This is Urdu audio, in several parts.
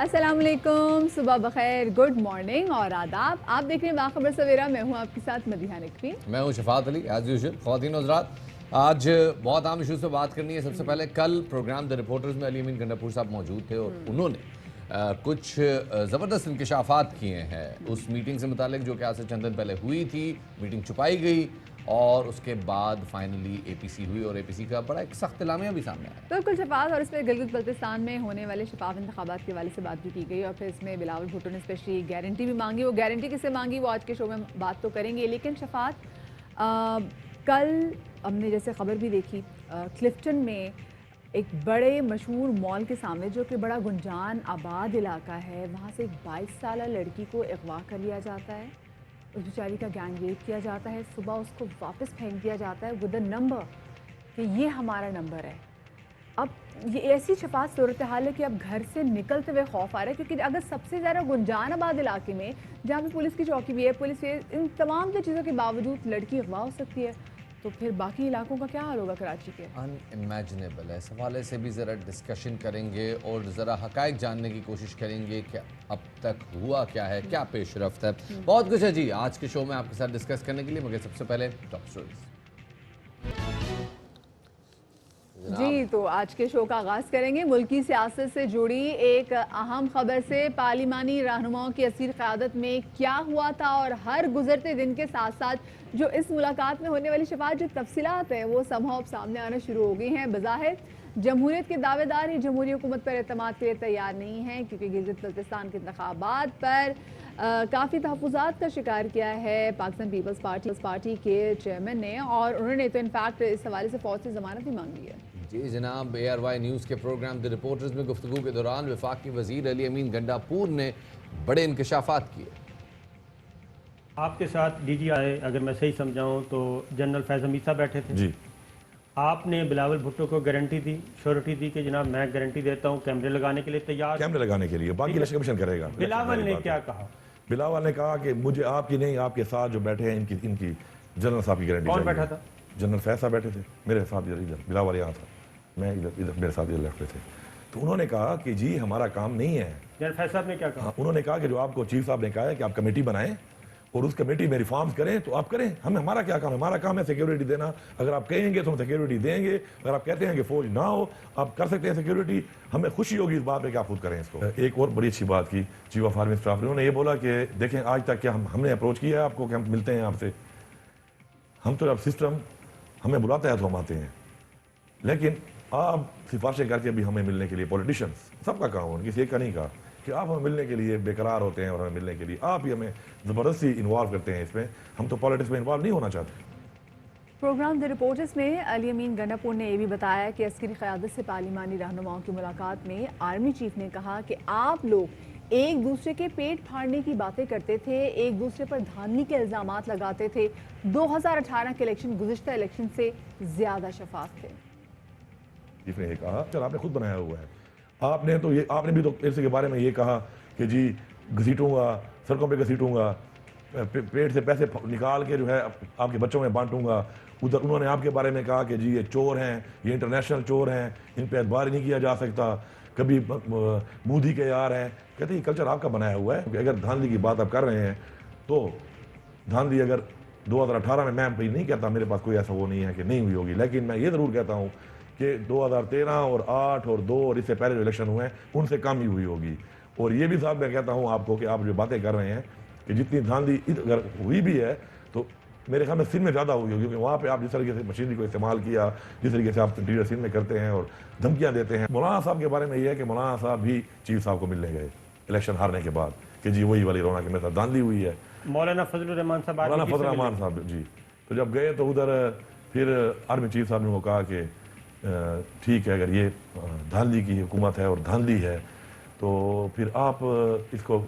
السلام علیکم، صبح بخیر، گڈ مارننگ اور آداب. آپ دیکھ رہے ہیں باخبر سویرا. میں ہوں آپ کے ساتھ مدیحہ نقوی. میں ہوں شفاعت علی. ایز یوزول خواتین و حضرات، آج بہت عام ایشوز پہ بات کرنی ہے. سب سے پہلے کل پروگرام دی رپورٹرز میں علی امین گنڈاپور صاحب موجود تھے اور انہوں نے کچھ زبردست انکشافات کیے ہیں اس میٹنگ سے متعلق جو کہ آج سے چند دن پہلے ہوئی تھی. میٹنگ چھپائی گئی اور اس کے بعد فائنلی اے پی سی ہوئی اور اے پی سی کا بڑا ایک سخت اعلامیہ بھی سامنے آیا. بالکل شفاعت. اور اس میں گلگت بلتستان میں ہونے والے شفاف انتخابات کے حوالے سے بات بھی کی گئی اور پھر اس میں بلاول بھٹو نے اسپیشلی گارنٹی بھی مانگی. وہ گارنٹی کس سے مانگی وہ آج کے شو میں بات تو کریں گے. لیکن شفاعت، کل ہم نے جیسے خبر بھی دیکھی کلفٹن میں ایک بڑے مشہور مال کے سامنے جو کہ بڑا گنجان آباد علاقہ ہے، وہاں سے ایک 22 سالہ لڑکی کو اغوا کر لیا جاتا ہے. اس بیچاری کا گینگ ریپ کیا جاتا ہے. صبح اس کو واپس پھینک دیا جاتا ہے ود اے نمبر کہ یہ ہمارا نمبر ہے. اب یہ ایسی شفاعت صورتحال ہے کہ اب گھر سے نکلتے ہوئے خوف آ رہا ہے، کیونکہ اگر سب سے زیادہ گنجان آباد علاقے میں جہاں پہ پولیس کی چوکی بھی ہے، پولیس ان تمام چیزوں کے باوجود لڑکی اغوا ہو سکتی ہے، تو پھر باقی علاقوں کا کیا حال ہوگا کراچی کے؟ ان امیجنیبل ہے. اس حوالے سے بھی ذرا ڈسکشن کریں گے اور ذرا حقائق جاننے کی کوشش کریں گے کہ اب تک ہوا کیا ہے، کیا پیش رفت ہے. بہت کچھ ہے جی آج کے شو میں آپ کے ساتھ ڈسکس کرنے کے لیے، مگر سب سے پہلے ٹاپ سٹوریز. جی تو آج کے شو کا آغاز کریں گے ملکی سیاست سے جڑی ایک اہم خبر سے. پارلیمانی رہنماؤں کی اسیر قیادت میں کیا ہوا تھا اور ہر گزرتے دن کے ساتھ ساتھ جو اس ملاقات میں ہونے والی شفاعت جو تفصیلات ہیں وہ سمہاؤ سامنے آنا شروع ہو گئی ہیں. بظاہر جمہوریت کے دعوے دار ہی جمہوری حکومت پر اعتماد کے لیے تیار نہیں ہیں، کیونکہ گلگت بلتستان کے انتخابات پر کافی تحفظات کا شکار کیا ہے پاکستان پیپلز پارٹی کے چیئرمین نے، اور انہوں نے تو انفیکٹ اس حوالے سے فوج سے ضمانت بھی مانگی ہے. جی جناب، اے آر وائی نیوز کے پروگرام دی رپورٹرز میں گفتگو کے دوران وفاقی وزیر علی امین گنڈاپور نے بڑے انکشافات کیے. آپ کے ساتھ ڈی جی آئے، اگر میں صحیح سمجھاؤں تو جنرل فیض حمید صاحب بیٹھے تھے. جی آپ نے بلاول بھٹو کو گارنٹی دی، شورٹی دی کہ جناب میں گارنٹی دیتا ہوں کیمرے لگانے کے لیے تیار. کیمرے لگانے کے لیے باقی الیکشن کمیشن کرے گا. بلاول نے کیا کہا؟ بلاول نے کہا کہ مجھے آپ کی نہیں، آپ کے ساتھ جو بیٹھے ہیں ان کی جنرل صاحب کی گارنٹی. کون بیٹھا تھا؟ جنرل فیض صاحب بیٹھے تھے میرے ساتھ ادھر. بلاول یہاں تھا، میں ادھر میرے ساتھ ادھر لیفٹ پہ تھے. تو انہوں نے کہا کہ جی ہمارا کام نہیں ہے. جنرل فیض صاحب نے کیا کہا؟ انہوں نے کہا کہ جو آپ کو چیف صاحب نے کہا ہے کہ آپ کمیٹی بنائیں اور اس کمیٹی میں ریفارمز کریں تو آپ کریں. ہمارا کیا کام ہے؟ ہمارا کام ہے سیکیورٹی دینا. اگر آپ کہیں گے تو ہم سیکیورٹی دیں گے. اگر آپ کہتے ہیں کہ فوج نہ ہو آپ کر سکتے ہیں سیکیورٹی، ہمیں خوشی ہوگی اس بات پہ کہ آپ خود کریں اس کو. ایک اور بڑی اچھی بات کی چیف آف آرمی اسٹاف نے، انہوں نے یہ بولا کہ دیکھیں آج تک کیا ہم نے اپروچ کیا ہے آپ کو کہ ہم ملتے ہیں آپ سے. ہم تو اب سسٹم ہمیں بلاتا ہے تو ہم آتے ہیں، لیکن آپ سفارشیں کر کے بھی ہمیں ملنے کے لیے، پولیٹیشنز سب کا کام ہے، کسی ایک کا نہیں کہا کہ آپ ہمیں ملنے کے لیے بے قرار ہوتے ہیں اور ہمیں ملنے کے لیے آپ ہی ہمیں زبردستی انوالو کرتے ہیں اس میں. ہم تو پالیٹکس میں انوالو نہیں ہونا چاہتے. پروگرام دی رپورٹرز میں علی امین گنڈاپور نے یہ بھی بتایا کہ عسکری قیادت سے پارلیمانی رہنماؤں کی ملاقات میں آرمی چیف نے کہا کہ آپ لوگ ایک دوسرے کے پیٹ پھاڑنے کی باتیں کرتے تھے، ایک دوسرے پر دھاندلی کے الزامات لگاتے تھے. 2018 کے الیکشن گزشتہ الیکشن سے زیادہ شفاف تھے. چیف نے یہ کہا چل آپ نے خود بنایا ہوا ہے. آپ نے بھی تو اس کے بارے میں یہ کہا کہ جی گھسیٹوں گا، سڑکوں پہ گھسیٹوں گا، پیٹ سے پیسے نکال کے جو ہے آپ کے بچوں میں بانٹوں گا. ادھر انہوں نے آپ کے بارے میں کہا کہ جی یہ چور ہیں، یہ انٹرنیشنل چور ہیں، ان پہ اعتبار نہیں کیا جا سکتا. کبھی مودی کے یار ہیں. کہتے ہیں یہ کلچر آپ کا بنایا ہوا ہے کہ اگر دھاندلی کی بات آپ کر رہے ہیں تو دھاندلی اگر 2018 میں نہیں کہتا، میرے پاس کوئی ایسا وہ نہیں ہے کہ نہیں ہوئی ہوگی، لیکن میں یہ ضرور کہتا ہوں کہ 2013 اور 8 اور 2 اور اس سے پہلے جو الیکشن ہوئے ہیں ان سے کم ہی ہوئی ہوگی. اور یہ بھی صاحب میں کہتا ہوں آپ کو کہ آپ جو باتیں کر رہے ہیں کہ جتنی دھاندلی اگر ہوئی بھی ہے تو میرے خیال میں سندھ میں زیادہ ہوئی ہوگی، کیونکہ وہاں پہ آپ جس طریقے سے مشینری کو استعمال کیا، جس طریقے سے آپ انٹیریئر سندھ میں کرتے ہیں اور دھمکیاں دیتے ہیں. مولانا صاحب کے بارے میں یہ ہے کہ مولانا صاحب بھی چیف صاحب کو ملنے گئے الیکشن ہارنے کے بعد کہ جی وہی والی رونا کے میرے ساتھ دھاندلی ہوئی ہے. مولانا فضل الرحمان صاحب، مولانا فضل الرحمان صاحب جی. تو جب گئے تو ادھر پھر آرمی چیف صاحب نے وہ کہا کہ ٹھیک ہے اگر یہ دھاندلی کی حکومت ہے اور دھاندلی ہے تو پھر آپ اس کو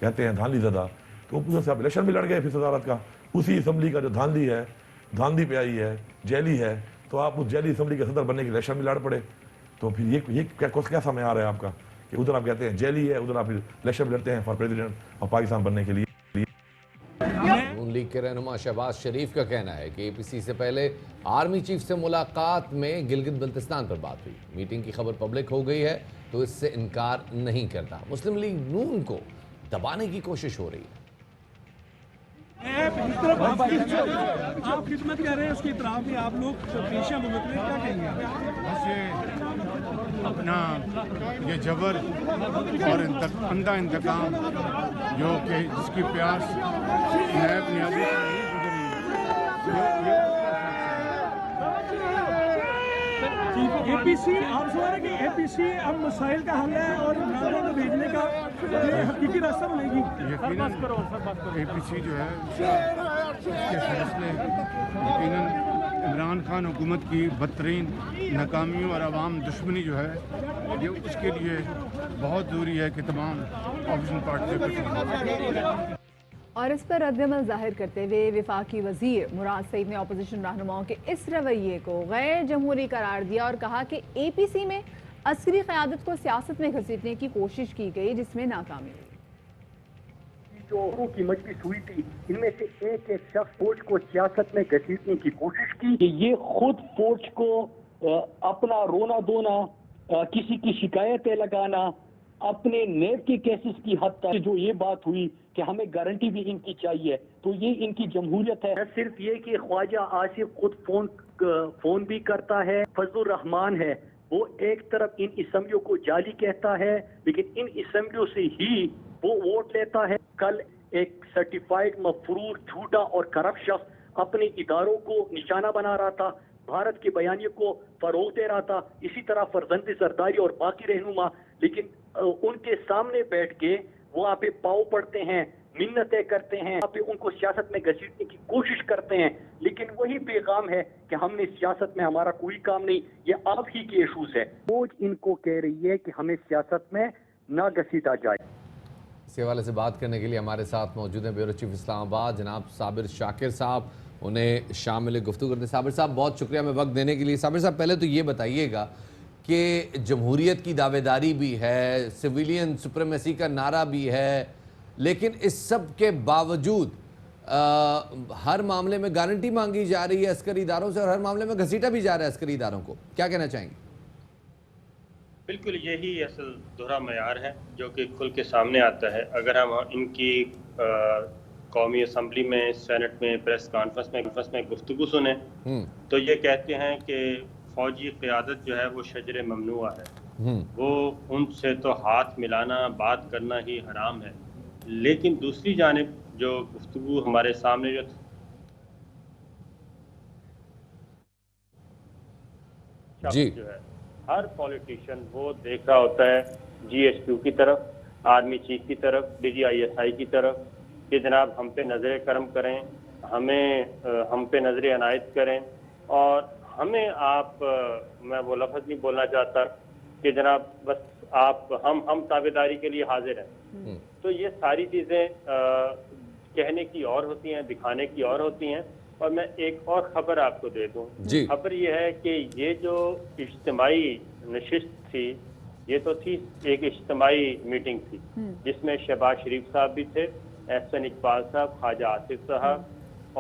کہتے ہیں دھاندلی زدہ. تو ادھر سے آپ الیکشن بھی لڑ گئے پھر صدارت کا. اسی اسمبلی کا جو دھاندلی ہے، دھاندلی پہ آئی ہے، جیلی ہے، تو آپ اس جیلی اسمبلی کے صدر بننے کے الیکشن بھی لڑ پڑے. تو پھر یہ کیسا میں آ رہا ہے آپ کا کہ ادھر آپ کہتے ہیں جیلی ہے، ادھر آپ الیکشن بھی لڑتے ہیں فار پریزیڈنٹ آف پاکستان بننے کے لیے. نون لیگ کے رہنما شہباز شریف کا کہنا ہے کہ اے پی سی سے پہلے آرمی چیف سے ملاقات میں گلگت بلتستان پر بات ہوئی. میٹنگ کی خبر پبلک ہو گئی ہے تو اس سے انکار نہیں کرتا. مسلم لیگ نون کو دبانے کی کوشش ہو رہی ہے. آپ خدمت کر رہے ہیں، اس کی اطراف میں آپ لوگ پیشہ ممکن کیا کہیں گے؟ بس یہ اپنا یہ جبر اور اندھا انتقام جو کہ جس کی پیاس نیب نیازی سے نہیں گزری اے پی سی آپ سمجھ رہے ہیں کہ اے پی سی اب مسائل کا حل ہے اور عمران خان کو بھیجنے کا یہ حقیقی راستہ بنے گی. یقیناً اے پی سی جو ہے اس کے فیصلے یقیناً عمران خان حکومت کی بدترین ناکامیوں اور عوام دشمنی جو ہے یہ اس کے لیے بہت ضروری ہے کہ تمام اپوزیشن پارٹیوں اور اس پر رد عمل ظاہر کرتے ہوئے وفاقی وزیر مراد سعید نے اپوزیشن رہنماؤں کے اس رویے کو غیر جمہوری قرار دیا اور کہا کہ اے پی سی میں عسکری قیادت کو سیاست میں گھسیٹنے کی کوشش کی گئی جس میں ناکامی ہوئی. جو کی مجلس ہوئی تھی ان میں سے ایک شخص فوج کو سیاست میں گھسیٹنے کی کوشش کی کہ یہ خود فوج کو اپنا رونا دھونا، کسی کی شکایتیں لگانا، اپنے نیب کے کیسز کی حد تک جو یہ بات ہوئی کہ ہمیں گارنٹی بھی ان کی چاہیے، تو یہ ان کی جمہوریت ہے. صرف یہ کہ خواجہ آصف خود فون بھی کرتا ہے، فضل الرحمان ہے وہ ایک طرف ان اسمبلیوں کو جعلی کہتا ہے لیکن ان اسمبلیوں سے ہی وہ ووٹ لیتا ہے. کل ایک سرٹیفائیڈ مفرور جھوٹا اور کرپٹ شخص اپنے اداروں کو نشانہ بنا رہا تھا، بھارت کے بیانیے کو فروغ دے رہا تھا، اسی طرح فرزند زرداری اور باقی رہنما، لیکن ان کے سامنے بیٹھ کے وہاں پہ پاؤ پڑتے ہیں، منتیں کرتے ہیں، وہاں پہ ان کو سیاست میں گھسیٹنے کی کوشش کرتے ہیں. لیکن وہی پیغام ہے کہ ہم نے سیاست میں ہمارا کوئی کام نہیں، یہ آپ ہی کے ایشوز ہے. فوج ان کو کہہ رہی ہے کہ ہمیں سیاست میں نہ گھسیٹا جائے. اس حوالے سے بات کرنے کے لیے ہمارے ساتھ موجود ہیں بیورو چیف اسلام آباد جناب صابر شاکر صاحب. انہیں شامل گفتگو کرتے ہیں. صابر صاحب بہت شکریہ ہمیں وقت دینے کے لیے. صابر صاحب پہلے تو یہ بتائیے گا کہ جمہوریت کی دعوے داری بھی ہے، سویلین سپریمیسی کا نعرہ بھی ہے، لیکن اس سب کے باوجود ہر معاملے میں گارنٹی مانگی جا رہی ہے عسکری اداروں سے اور ہر معاملے میں گھسیٹا بھی جا رہا ہے عسکری اداروں کو. کیا کہنا چاہیں گے؟ بالکل یہی اصل دوہرا معیار ہے جو کہ کھل کے سامنے آتا ہے. اگر ہم ان کی قومی اسمبلی میں، سینٹ میں، پریس کانفرنس میں گفتگو سنیں تو یہ کہتے ہیں کہ فوجی قیادت جو ہے وہ شجر ممنوع ہے، وہ ان سے تو ہاتھ ملانا، بات کرنا ہی حرام ہے. لیکن دوسری جانب جو گفتگو ہمارے سامنے جو ہے ہر پولیٹیشین وہ دیکھ رہا ہوتا ہے جی ایس کیو کی طرف، آرمی چیف کی طرف، D G I S I کی طرف کہ جناب ہم پہ نظر کرم کریں، ہم پہ نظر عنایت کریں، اور ہمیں آپ، میں وہ لفظ نہیں بولنا چاہتا کہ جناب بس آپ ہم تابعداری کے لیے حاضر ہیں. تو یہ ساری چیزیں کہنے کی اور ہوتی ہیں، دکھانے کی اور ہوتی ہیں. اور میں ایک اور خبر آپ کو دے دوں. خبر یہ ہے کہ یہ جو اجتماعی نشست تھی یہ تو تھی ایک اجتماعی میٹنگ تھی جس میں شہباز شریف صاحب بھی تھے، احسن اقبال صاحب، خواجہ آصف صاحب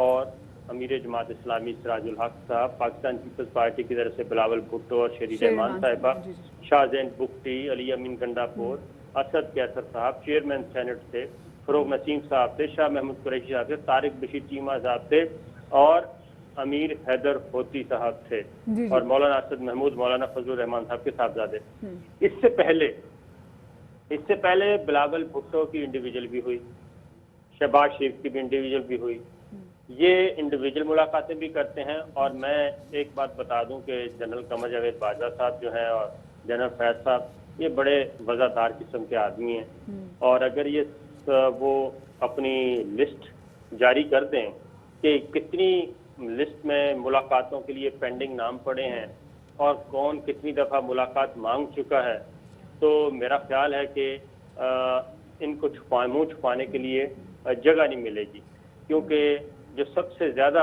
اور امیر جماعت اسلامی سراج الحق صاحب، پاکستان پیپلز پارٹی کی طرف سے بلاول بھٹو اور شہید رحمان صاحبہ، شاہ زین بگٹی، علی امین گنڈاپور، اسد کیسر صاحب، چیئرمین سینٹ تھے، فروغ نسیم صاحب تھے، شاہ محمود قریشی صاحب تھے، طارق بشیر چیمہ صاحب تھے اور امیر حیدر ہوتی صاحب تھے اور مولانا اسد محمود، مولانا فضل الرحمان صاحب کے صاحبزادے. اس سے پہلے بلاول بھٹو کی انڈیویجول بھی ہوئی، شہباز شریف کی بھی انڈیویجول بھی ہوئی. یہ انڈیویجول ملاقاتیں بھی کرتے ہیں. اور میں ایک بات بتا دوں کہ جنرل قمر جاوید باجوہ صاحب جو ہیں اور جنرل فیض صاحب یہ بڑے وزادار قسم کے آدمی ہیں، اور اگر یہ وہ اپنی لسٹ جاری کر دیں کہ کتنی لسٹ میں ملاقاتوں کے لیے پینڈنگ نام پڑے ہیں اور کون کتنی دفعہ ملاقات مانگ چکا ہے، تو میرا خیال ہے کہ ان کو منہ چھپانے کے لیے جگہ نہیں ملے گی. کیونکہ جو سب سے زیادہ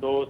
2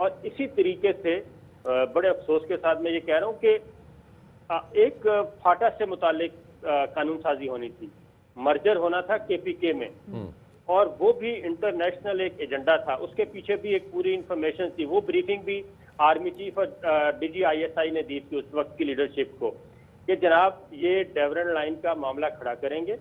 اور اسی طریقے سے بڑے افسوس کے ساتھ میں یہ کہہ رہا ہوں کہ ایک فاٹا سے متعلق قانون سازی ہونی تھی، مرجر ہونا تھا KPK میں، اور وہ بھی انٹرنیشنل ایک ایجنڈا تھا، اس کے پیچھے بھی ایک پوری انفارمیشن تھی. وہ بریفنگ بھی آرمی چیف اور DG ISI نے دی تھی اس وقت کی لیڈرشپ کو کہ جناب یہ ڈیورن لائن کا معاملہ کھڑا کریں گے،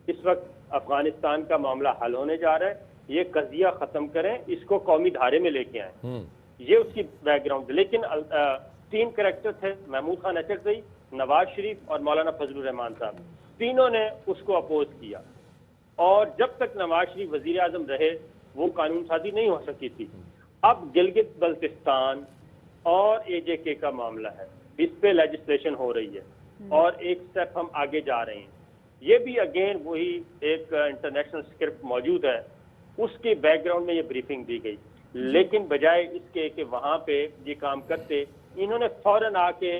اس وقت افغانستان کا معاملہ حل ہونے جا رہا ہے، یہ قضیہ ختم کریں، اس کو قومی دھارے میں لے کے آئیں. یہ اس کی بیک گراؤنڈ. لیکن 3 کریکٹر تھے، محمود خان اچکزئی، نواز شریف اور مولانا فضل الرحمان صاحب، تینوں نے اس کو اپوز کیا، اور جب تک نواز شریف وزیر اعظم رہے وہ قانون سازی نہیں ہو سکی تھی. اب گلگت بلتستان اور AJK کا معاملہ ہے، اس پہ لیجسلیشن ہو رہی ہے اور ایک سٹیپ ہم آگے جا رہے ہیں. یہ بھی اگین وہی ایک انٹرنیشنل اسکرپٹ موجود ہے، اس کے بیک گراؤنڈ میں یہ بریفنگ دی گئی. لیکن بجائے اس کے کہ وہاں پہ یہ کام کرتے، انہوں نے فوراً آ کے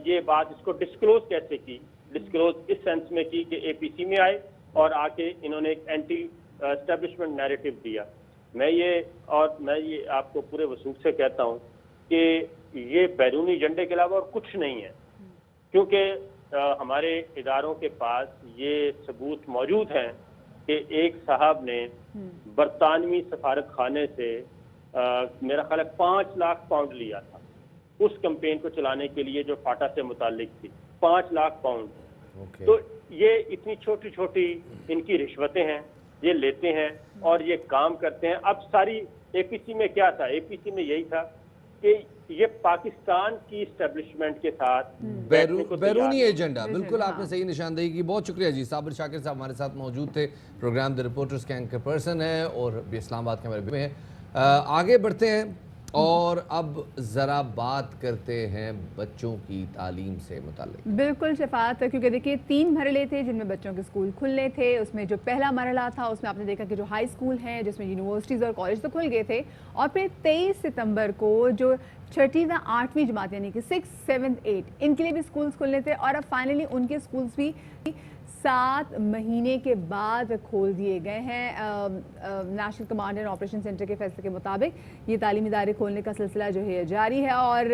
یہ بات اس کو ڈسکلوز کیسے کی، ڈسکلوز اس سینس میں کی کہ APC میں آئے اور آ کے انہوں نے ایک اینٹی اسٹیبلشمنٹ نیریٹو دیا. میں یہ آپ کو پورے وثوق سے کہتا ہوں کہ یہ بیرونی ایجنڈے کے علاوہ اور کچھ نہیں ہے، کیونکہ ہمارے اداروں کے پاس یہ ثبوت موجود ہیں کہ ایک صاحب نے برطانوی سفارت خانے سے میرا خیال ہے 5 لاکھ پاؤنڈ لیا تھا اس کمپین کو چلانے کے لیے جو فاٹا سے متعلق تھی. 5 لاکھ پاؤنڈ. تو یہ اتنی چھوٹی چھوٹی ان کی رشوتیں ہیں، یہ لیتے ہیں اور یہ کام کرتے ہیں. اب ساری APC میں کیا تھا؟ APC میں یہی تھا کہ یہ پاکستان کی اسٹیبلشمنٹ کے ساتھ بیرونی ایجنڈا. بالکل آپ نے صحیح نشاندہی کی. بہت شکریہ جی. صابر شاکر صاحب ہمارے ساتھ موجود تھے، پروگرام دی رپورٹرز کے اینکر پرسن ہیں اور بھی اسلام آباد کے ہمارے میں ہیں. آگے بڑھتے ہیں اور اب ذرا بات کرتے ہیں بچوں کی تعلیم سے متعلق. بالکل شفاعت، کیونکہ دیکھیے 3 مرحلے تھے جن میں بچوں کے اسکول کھلنے تھے. اس میں جو پہلا مرحلہ تھا اس میں آپ نے دیکھا کہ جو ہائی اسکول ہیں جس میں یونیورسٹیز اور کالج تو کھل گئے تھے، اور پھر 23 ستمبر کو جو 6ٹھی و 8ویں جماعت یعنی کہ 6, 7, 8 ان کے لیے بھی اسکولز کھلنے تھے، اور اب فائنلی ان کے اسکولز بھی 7 مہینے کے بعد کھول دیے گئے ہیں. National command and operation centre کے فیصلے کے مطابق یہ تعلیمی ادارے کھولنے کا سلسلہ جو ہے جاری ہے، اور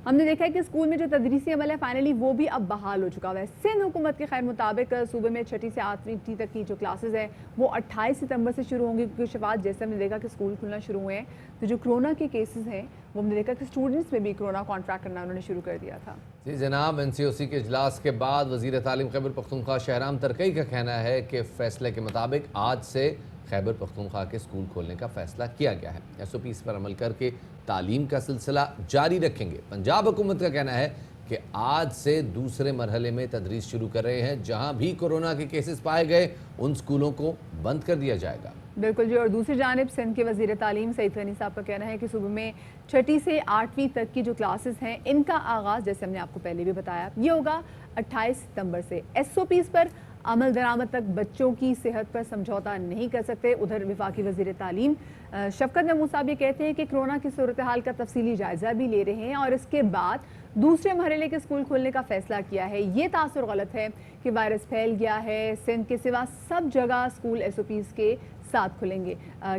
ہم نے دیکھا ہے کہ اسکول میں جو تدریسی عمل ہے فائنلی وہ بھی اب بحال ہو چکا ہوا ہے. سندھ حکومت کے خیر مطابق صوبے میں 6ٹھی سے 8ویں تک کی جو کلاسز ہیں وہ 28 ستمبر سے شروع ہوں گی، کیونکہ شفاعت جیسے ہم نے دیکھا کہ اسکول کھلنا شروع ہوئے ہیں تو جو کرونا کے کیسز ہیں وہ ہم نے دیکھا کہ اسٹوڈنٹس میں بھی کرونا کانٹریکٹ کرنا انہوں نے شروع کر دیا تھا. جی جناب، NCOC کے اجلاس کے بعد وزیر تعلیم خیبر پختونخوا شہرام ترکئی کا کہنا ہے کہ فیصلے کے مطابق آج سے خیبر پختونخوا کے اسکول کھولنے کا فیصلہ کیا گیا ہے. SOPs پر عمل کر کے تعلیم کا سلسلہ جاری رکھیں گے. پنجاب حکومت کا کہنا ہے کہ آج سے دوسرے مرحلے میں تدریس شروع کر رہے ہیں. جہاں بھی کورونا کے کیسز پائے گئے ان اسکولوں کو بند کر دیا جائے گا. بالکل جی. اور دوسری جانب سندھ کے وزیر تعلیم سعید غنی صاحب کا کہنا ہے کہ صوبے میں 6ٹھی سے 8ویں تک کی جو کلاسز ہیں ان کا آغاز جیسے ہم نے آپ کو پہلے بھی بتایا یہ ہوگا 28 ستمبر سے. SOPs پر عمل درآمد تک بچوں کی صحت پر سمجھوتا نہیں کر سکتے. ادھر وفاقی وزیر تعلیم شفقت محمود صاحب یہ کہتے ہیں کہ کرونا کی صورتحال کا تفصیلی جائزہ بھی لے رہے ہیں اور اس کے بعد دوسرے مرحلے کے اسکول کھولنے کا فیصلہ کیا ہے. یہ تاثر غلط ہے کہ وائرس پھیل گیا ہے، سندھ کے سوا سب جگہ اسکول SOPs کے ساتھ کھلیں گے.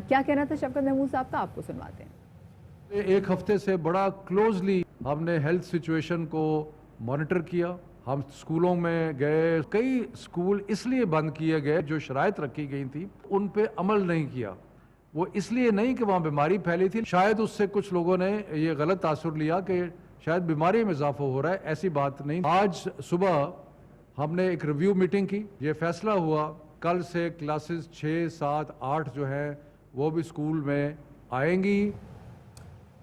کیا کہنا تھا شفقت محمود صاحب کا، آپ کو سنواتے ہیں. ایک ہفتے سے بڑا کلوزلی ہم نے ہیلتھ سچویشن کو مانیٹر کیا. ہم اسکولوں میں گئے، کئی اسکول اس لیے بند کیے گئے جو شرائط رکھی گئی تھی ان پہ عمل نہیں کیا. وہ اس لیے نہیں کہ وہاں بیماری پھیلی تھی، شاید اس سے کچھ لوگوں نے یہ غلط تاثر لیا کہ شاید بیماری میں اضافہ ہو رہا ہے. ایسی بات نہیں. آج صبح ہم نے ایک ریویو میٹنگ کی، یہ فیصلہ ہوا کل سے کلاسز 6, 7, 8 جو ہیں وہ بھی اسکول میں آئیں گی.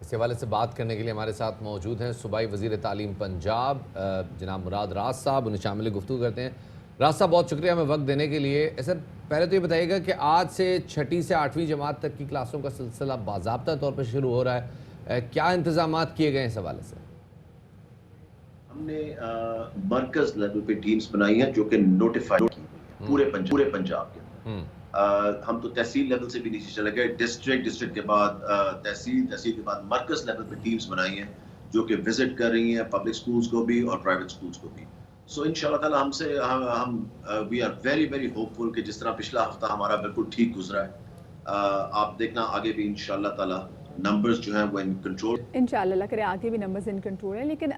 اس حوالے سے بات کرنے کے لیے ہمارے ساتھ موجود ہیں صوبائی وزیر تعلیم پنجاب جناب مراد راز صاحب. انہیں شامل گفتگو کرتے ہیں. راز صاحب بہت شکریہ ہمیں وقت دینے کے لیے. سر پہلے تو یہ بتائیے گا کہ آج سے 6ٹھی سے 8ویں جماعت تک کی کلاسوں کا سلسلہ باضابطہ طور پر شروع ہو رہا ہے، کیا انتظامات کیے گئے ہیں اس حوالے سے؟ ہم نے مرکز لیول پہ ٹیمز بنائی ہیں جو کہ نوٹیفائی کی پورے پنجاب کے. ہم تو تحصیل لیول سے بھی نیچے چلے گئے، ڈسٹرکٹ کے بعد تحصیل کے بعد مرکز لیول پہ ٹیمز بنائی ہیں جو کہ وزٹ کر رہی ہیں پبلک سکولز کو بھی اور پرائیویٹ سکولز کو بھی. سو انشاءاللہ تعالی ہم we are very very hopeful کہ جس طرح پچھلا ہفتہ ہمارا بالکل ٹھیک گزرا ہے، آپ دیکھنا آگے بھی انشاءاللہ تعالی numbers جو ہیں وہ in control. انشاءاللہ اللہ کرے آگے بھی نمبرز ان کنٹرول ہیں. لیکن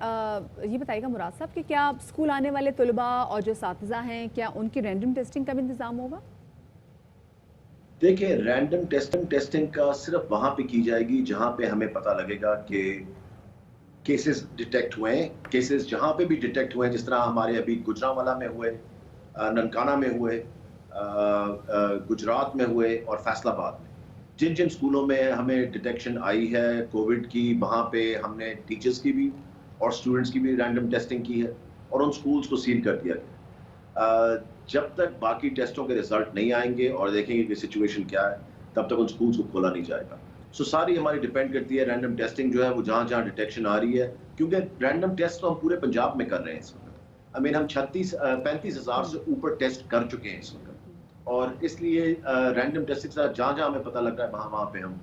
یہ بتائیے گا مراد صاحب کہ کیا اسکول آنے والے طلباء اور جو اساتذہ ہیں کیا ان کی رینڈم ٹیسٹنگ کا بھی انتظام ہوگا؟ دیکھیں رینڈم ٹیسٹنگ کا صرف وہاں پہ کی جائے گی جہاں پہ ہمیں پتہ لگے گا کہ کیسز ڈیٹیکٹ ہوئے ہیں. کیسز جہاں پہ بھی ڈیٹیکٹ ہوئے ہیں, جس طرح ہمارے ابھی گجرانوالہ میں ہوئے, ننکانہ میں ہوئے, گجرات میں ہوئے اور فیصل آباد میں, جن اسکولوں میں ہمیں ڈیٹیکشن آئی ہے کووڈ کی, وہاں پہ ہم نے ٹیچرز کی بھی اور اسٹوڈنٹس کی بھی رینڈم ٹیسٹنگ کی ہے اور ان اسکولس کو سیل کر دیا گیا. جب تک باقی ٹیسٹوں کے رزلٹ نہیں آئیں گے اور دیکھیں گے کہ سچویشن کیا ہے, تب تک ان اسکولس کو کھولا نہیں جائے گا. سو ساری ہماری ڈیپینڈ کرتی ہے رینڈم ٹیسٹنگ جو ہے وہ جہاں جہاں ڈیٹیکشن آ رہی ہے, کیونکہ رینڈم ٹیسٹ تو ہم پورے پنجاب میں کر رہے ہیں اس وقت. ہم 35,000 سے اوپر ٹیسٹ کر چکے ہیں اس وقت, اور اس لیے رینڈم ٹیسٹنگ سے جہاں جہاں ہمیں پتہ لگ رہا ہے وہاں پہ ہم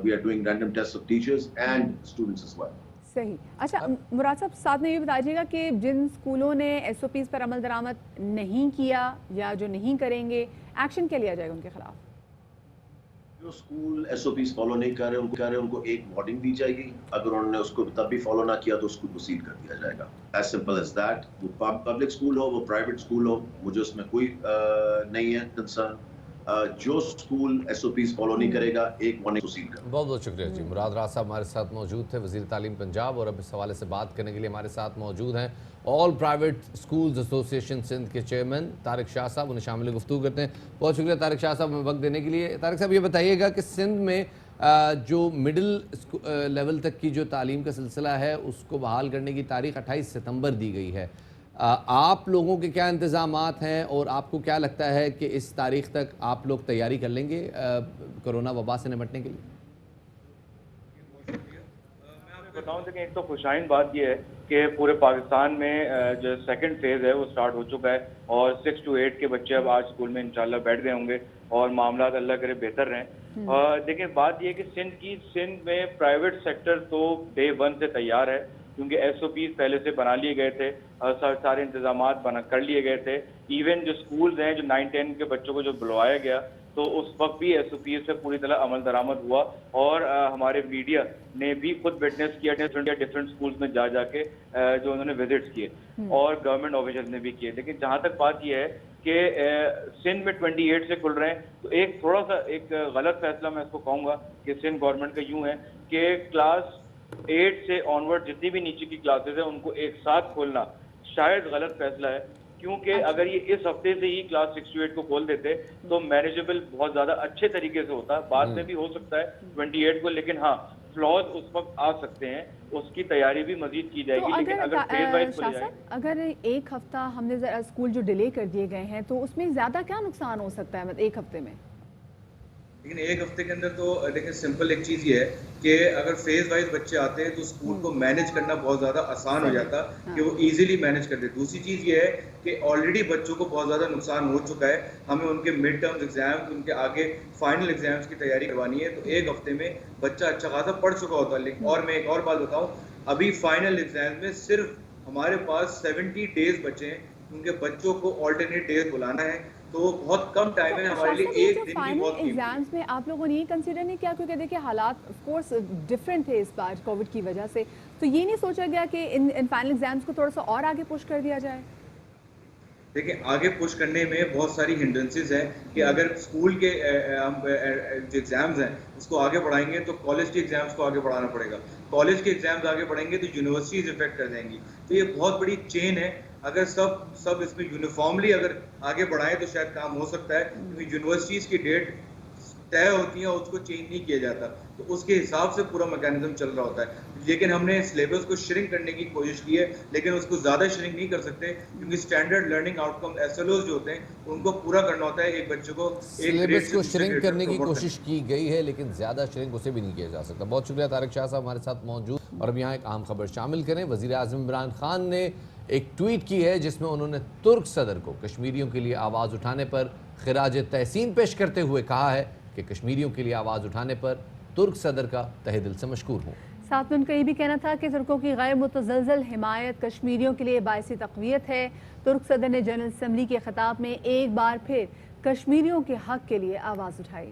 we are doing random test of teachers and students as well. صحیح. اچھا مراد صاحب ساتھ میں یہ بتائیے گا کہ جن اسکولوں نے ایس او پیز پر عمل درآمد نہیں کیا یا جو نہیں کریں گے, ایکشن کیا لیا جائے گا ان کے خلاف؟ جو school S O Ps follow نہیں کر رہے ان کو ایک وارننگ دی جائے گی. اگر انہوں نے اس کو تب بھی فالو نہ کیا تو اسکول کو سیل کر دیا جائے گا. As simple as that. وہ پبلک اسکول ہو, وہ پرائیویٹ اسکول ہو, مجھے اس میں کوئی نہیں ہے کنسرن. جو school S O Ps follow نہیں کرے گا ایک وارننگ کو سیل کر. بہت بہت شکریہ جی. مراد راز صاحب ہمارے ساتھ موجود تھے, وزیر تعلیم پنجاب, اور اب اس حوالے سے بات کرنے کے لیے ہمارے ساتھ موجود ہیں آل پرائیویٹ اسکولز ایسوسیشن سندھ کے چیئرمین طارق شاہ صاحب. انہیں شامل گفتگو کرتے ہیں. بہت شکریہ طارق شاہ صاحب ہمیں وقت دینے کے لیے. طارق صاحب یہ بتائیے گا کہ سندھ میں جو مڈل لیول تک کی جو تعلیم کا سلسلہ ہے اس کو بحال کرنے کی تاریخ 28 ستمبر دی گئی ہے. آپ لوگوں کے کیا انتظامات ہیں اور آپ کو کیا لگتا ہے کہ اس تاریخ تک آپ لوگ تیاری کر لیں گے کرونا وبا سے نمٹنے کے لیے؟ میں آپ کو بتاؤں کہ ایک تو خوشائن بات یہ ہے کہ پورے پاکستان میں جو سیکنڈ فیز ہے وہ سٹارٹ ہو چکا ہے اور 6 to 8 کے بچے اب آج اسکول میں انشاءاللہ بیٹھ گئے ہوں گے اور معاملات اللہ کرے بہتر رہیں. دیکھیں بات یہ ہے کہ سندھ میں پرائیویٹ سیکٹر تو ڈے 1 سے تیار ہے, کیونکہ ایس او پیز پہلے سے بنا لیے گئے تھے, سارے انتظامات کر لیے گئے تھے. ایون جو اسکولز ہیں جو 9-10 کے بچوں کو جو بلوایا گیا تو اس وقت بھی ایس او پیز سے پوری طرح عمل درآمد ہوا, اور ہمارے میڈیا نے بھی خود وٹنس کیا ڈفرینٹ اسکولز میں جا کے جو انہوں نے وزٹس کیے, اور گورنمنٹ آفیسرز نے بھی کیے. لیکن جہاں تک بات یہ ہے کہ سندھ میں 28 سے کھل رہے ہیں, تو ایک تھوڑا سا ایک غلط فیصلہ میں اس کو کہوں گا کہ سندھ گورنمنٹ کا یوں ہے کہ کلاس 8 سے آنورڈ جتنی بھی نیچے کی کلاسز ہیں ان کو ایک ساتھ کھولنا شاید غلط فیصلہ ہے, کیونکہ اگر یہ اس ہفتے سے ہی کلاس 6 to 8 کو کھول دیتے تو مینیجبل بہت زیادہ اچھے طریقے سے ہوتا. بعد میں بھی ہو سکتا ہے 28 کو, لیکن ہاں فلاز اس وقت آ سکتے ہیں, اس کی تیاری بھی مزید کی جائے گی. لیکن اگر فیز وائز کھولے جائے, اگر ایک ہفتہ ہم نے اسکول جو ڈیلے کر دیے گئے ہیں تو اس میں زیادہ کیا نقصان ہو سکتا ہے ایک ہفتے میں؟ لیکن ایک ہفتے کے اندر تو دیکھیں سمپل ایک چیز یہ ہے کہ اگر فیز وائز بچے آتے ہیں تو اسکول کو مینیج کرنا بہت زیادہ آسان ہو جاتا کہ وہ ایزیلی مینیج کر دے. دوسری چیز یہ ہے کہ آلریڈی بچوں کو بہت زیادہ نقصان ہو چکا ہے, ہمیں ان کے مڈ ٹرمز ایگزامز, ان کے آگے فائنل ایگزامز کی تیاری کروانی ہے, تو ایک ہفتے میں بچہ اچھا خاصا پڑھ چکا ہوتا ہے. اور میں ایک اور بات بتاؤں, ابھی فائنل ایگزامز میں صرف ہمارے پاس 70 days بچے ہیں, کیونکہ بچوں کو آلٹرنیٹ ڈیز بلانا ہے, تو بہت کم ٹائم ہے ہمارے لیے. ایک دن بھی بہت ایگزامز میں آپ لوگوں نے یہ کنسیڈر نہیں کیا, کیونکہ دیکھیں حالات آف کورس ڈفرینٹ تھے اس بار کووڈ کی وجہ سے, تو یہ نہیں سوچا گیا کہ ان فائنل ایگزامز کو تھوڑا سا اور آگے پش کر دیا جائے؟ دیکھیں آگے پش کرنے میں بہت ساری ہنڈرنسز ہیں کہ اگر اسکول کے جو ایگزامز ہیں اس کو آگے بڑھائیں گے تو کالج کے ایگزامز کو آگے بڑھانا پڑے گا, کالج کے ایگزامز آگے بڑھیں گے تو یونیورسٹیز افیکٹ کر دیں گی. تو یہ بہت بڑی چین ہے. اگر سب اس میں یونیفارملی اگر آگے بڑھائیں تو شاید کام ہو سکتا ہے, کیونکہ یونیورسٹیز کی ڈیٹ طے ہوتی ہیں اور اس کو چینج نہیں کیا جاتا, تو اس کے حساب سے پورا میکینزم چل رہا ہوتا ہے. لیکن ہم نے سلیبس کو شرنک کرنے کی کوشش کی ہے, لیکن اس کو زیادہ شرنک نہیں کر سکتے, کیونکہ اسٹینڈرڈ لرننگ آؤٹ کم ایس ایل اوز جو ہوتے ہیں ان کو پورا کرنا ہوتا ہے. ایک بچے کو سلیبس کو شرنک کرنے کی کوشش کی گئی ہے, لیکن زیادہ شرنک اسے بھی نہیں کیا جا سکتا. بہت شکریہ طارق شاہ صاحب ہمارے ساتھ موجود. اور اب یہاں ایک اہم خبر شامل کریں. وزیر اعظم عمران خان نے ایک ٹویٹ کی ہے جس میں انہوں نے ترک صدر کو کشمیریوں کے لیے آواز اٹھانے پر خراج تحسین پیش کرتے ہوئے کہا ہے کہ کشمیریوں کے لیے آواز اٹھانے پر ترک صدر کا تہہ دل سے مشکور ہوں. ساتھ میں ان کا یہ بھی کہنا تھا کہ ترکوں کی غیر متزلزل حمایت کشمیریوں کے لیے باعث تقویت ہے. ترک صدر نے جنرل اسمبلی کے خطاب میں ایک بار پھر کشمیریوں کے حق کے لیے آواز اٹھائی.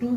2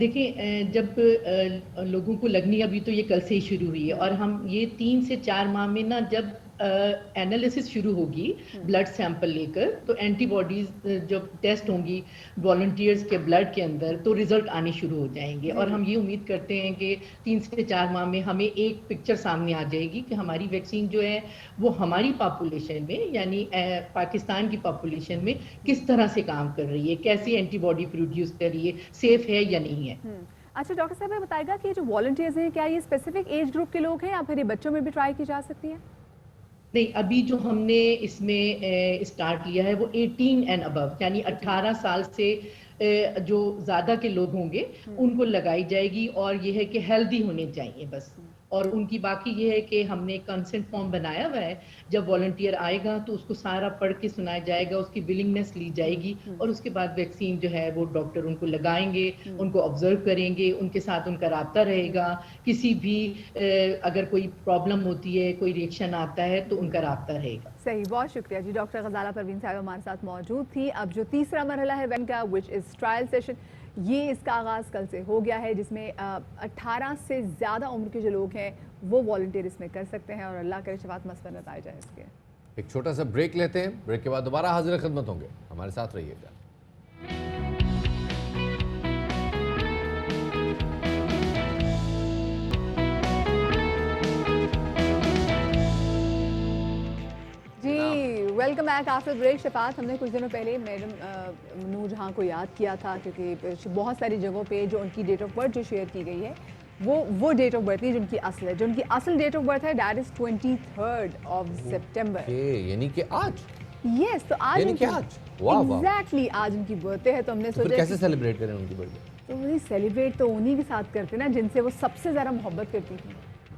دیکھیں جب لوگوں کو لگنی ابھی تو یہ کل سے ہی شروع ہوئی ہے اور ہم یہ 3 سے 4 ماہ میں نا جب اینالیسس شروع ہوگی بلڈ سیمپل لے کر تو اینٹی باڈیز جب ٹیسٹ ہوں گی والنٹیئرز کے بلڈ کے اندر تو ریزلٹ آنے شروع ہو جائیں گے اور ہم یہ امید کرتے ہیں کہ 3 سے 4 ماہ میں ہمیں ایک پکچر سامنے آ جائے گی کہ ہماری ویکسین جو ہے وہ ہماری پاپولیشن میں یعنی پاکستان کی پاپولیشن میں کس طرح سے کام کر رہی ہے, کیسی اینٹی باڈی پروڈیوس کر رہی ہے, سیف ہے یا نہیں ہے. اچھا ڈاکٹر صاحب یہ بتائے گا کہ جو والنٹیئرز ہیں کیا یہ اسپیسیفک ایج گروپ کے لوگ ہیں یا پھر یہ بچوں میں بھی ٹرائی کی جا سکتی ہے؟ نہیں, ابھی جو ہم نے اس میں اسٹارٹ لیا ہے وہ 18 اینڈ ابو یعنی 18 سال سے جو زیادہ کے لوگ ہوں گے ان کو لگائی جائے گی اور یہ ہے کہ ہیلدی ہونے چاہیے بس. اور ان کی باقی یہ ہے کہ ہم نے کنسنٹ فارم بنایا ہوا ہے, جب والنٹیئر آئے گا تو اس کو سارا پڑھ کے سنایا جائے گا, اس کی ولنگنس لی جائے گی اور اس کے بعد ویکسین جو ہے وہ ڈاکٹر ان کو لگائیں گے, ان کو آبزرو کریں گے, ان کے ساتھ ان کا رابطہ رہے گا. کسی بھی اگر کوئی پرابلم ہوتی ہے, کوئی ریئیکشن آتا ہے تو ان کا رابطہ رہے گا. صحیح, بہت شکریہ جی. ڈاکٹر غزالہ پروین صاحب ہمارے ساتھ موجود تھی. اب جو تیسرا مرحلہ ہے وین کا وچ از ٹرائل سیشن, یہ اس کا آغاز کل سے ہو گیا ہے جس میں 18 سے زیادہ عمر کے جو لوگ ہیں وہ والنٹیئر اس میں کر سکتے ہیں اور اللہ کرے شفاعت مثبت نتائج آئے اس کے. ایک چھوٹا سا بریک لیتے ہیں, بریک کے بعد دوبارہ حاضر خدمت ہوں گے, ہمارے ساتھ رہیے گا. جی ویلکم بیک آفٹر بریک. شفاعت, ہم نے کچھ دنوں پہلے میڈم نور جہاں کو یاد کیا تھا کیونکہ بہت ساری جگہوں پہ جو ان کی ڈیٹ آف برتھ جو شیئر کی گئی ہے وہ ڈیٹ آف برتھ نہیں جو ان کی اصل ہے. جو ان کی اصل ڈیٹ آف برتھ ہے دیٹ از 23 سپٹمبر. یعنی کہ آج, یس, تو آج ایگزیکٹلی آج ان کی برتھ ڈے ہے. تو ہم نے سوچا کیسے سیلیبریٹ کریں ان کی برتھ ڈے؟ تو وہی سیلیبریٹ تو انہی کے ساتھ کرتے نا جن سے وہ سب سے زیادہ محبت کرتی تھی.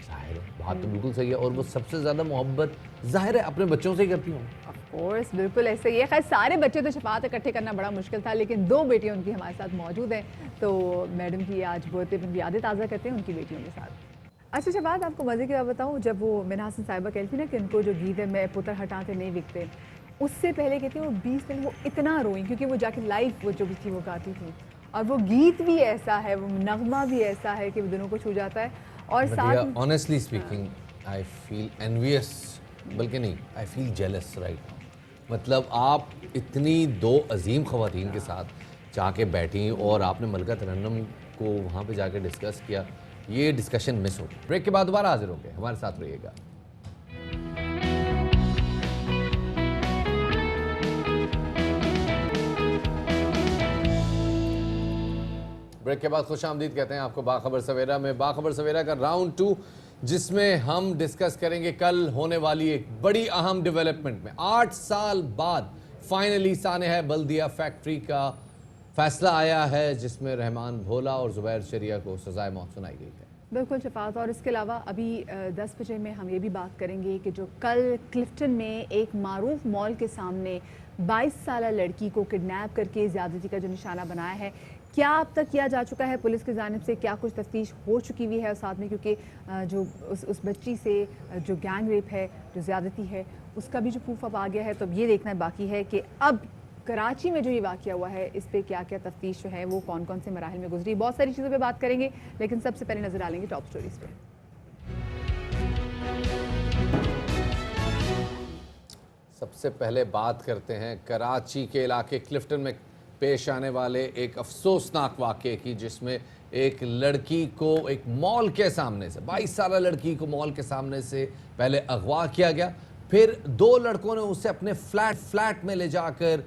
ظاہر ہے, بات تو بالکل صحیح ہے, اور وہ سب سے زیادہ محبت ظاہر ہے اپنے بچوں سے ہی کرتی ہوں. آف کورس, بالکل ایسے ہی ہے. خیر سارے بچے تو شفاعت اکٹھے کرنا بڑا مشکل تھا, لیکن 2 بیٹیاں ان کی ہمارے ساتھ موجود ہیں تو میڈم کی آج برتھ ڈے پر یادیں تازہ کرتے ہیں ان کی بیٹیوں کے ساتھ. اچھا شفاعت, آپ کو مزے کی بات بتاؤں, جب وہ منہا حسن صاحبہ کہتی تھی نا کہ ان کو جو گیت ہے میں پتر ہٹاتے نہیں بکتے, اس سے پہلے کہتی ہیں وہ 20 منٹ وہ اتنا روئیں کیونکہ وہ جا کے لائف وہ جو بھی تھی وہ گاتی تھی, اور وہ گیت بھی ایسا ہے, وہ نغمہ بھی ایسا ہے کہ وہ دنوں کو چھو جاتا ہے. اور ساتھ honestly speaking I feel envious, بلکہ نہیں, I feel jealous right now. مطلب آپ اتنی 2 عظیم خواتین کے ساتھ جا کے بیٹھیں اور آپ نے ملکہ ترنم کو وہاں پہ جا کے ڈسکس کیا, یہ ڈسکشن مس ہو. بریک کے بعد دوبارہ حاضر ہوں گے, ہمارے ساتھ رہیے گا. بریک کے بعد خوش آمدید کہتے ہیں آپ کو باخبر سویرا میں. باخبر سویرا کا راؤنڈ 2 جس میں ہم ڈسکس کریں گے کل ہونے والی ایک بڑی اہم ڈیولپمنٹ میں. 8 سال بعد فائنلی سانحہ بلدیہ فیکٹری کا فیصلہ آیا ہے جس میں رحمان بھولا اور زبیر شریعہ کو سزائے موت سنائی گئی ہے. بالکل شفاعت, اور اس کے علاوہ ابھی 10 بجے میں ہم یہ بھی بات کریں گے کہ جو کل کلفٹن میں ایک معروف مال کے سامنے 22 سالہ لڑکی کو کڈنیپ کر کے زیادتی کا جو نشانہ بنایا ہے, کیا اب تک کیا جا چکا ہے پولیس کی جانب سے, کیا کچھ تفتیش ہو چکی ہوئی ہے, اور ساتھ میں کیونکہ جو اس بچی سے جو گینگ ریپ ہے, جو زیادتی ہے, اس کا بھی جو پروف اب آ گیا ہے. تو اب یہ دیکھنا باقی ہے کہ اب کراچی میں جو یہ واقعہ ہوا ہے اس پہ کیا کیا تفتیش جو ہے وہ کون کون سے مراحل میں گزری. بہت ساری چیزوں پہ بات کریں گے, لیکن سب سے پہلے نظر ڈالیں گے ٹاپ سٹوریز پہ. سب سے پہلے بات کرتے ہیں کراچی کے علاقے کلفٹن میں پیش آنے والے ایک افسوسناک واقعے کی, جس میں ایک لڑکی کو ایک مال کے سامنے سے 22 سالہ لڑکی کو مال کے سامنے سے پہلے اغوا کیا گیا, پھر 2 لڑکوں نے اسے اپنے فلیٹ میں لے جا کر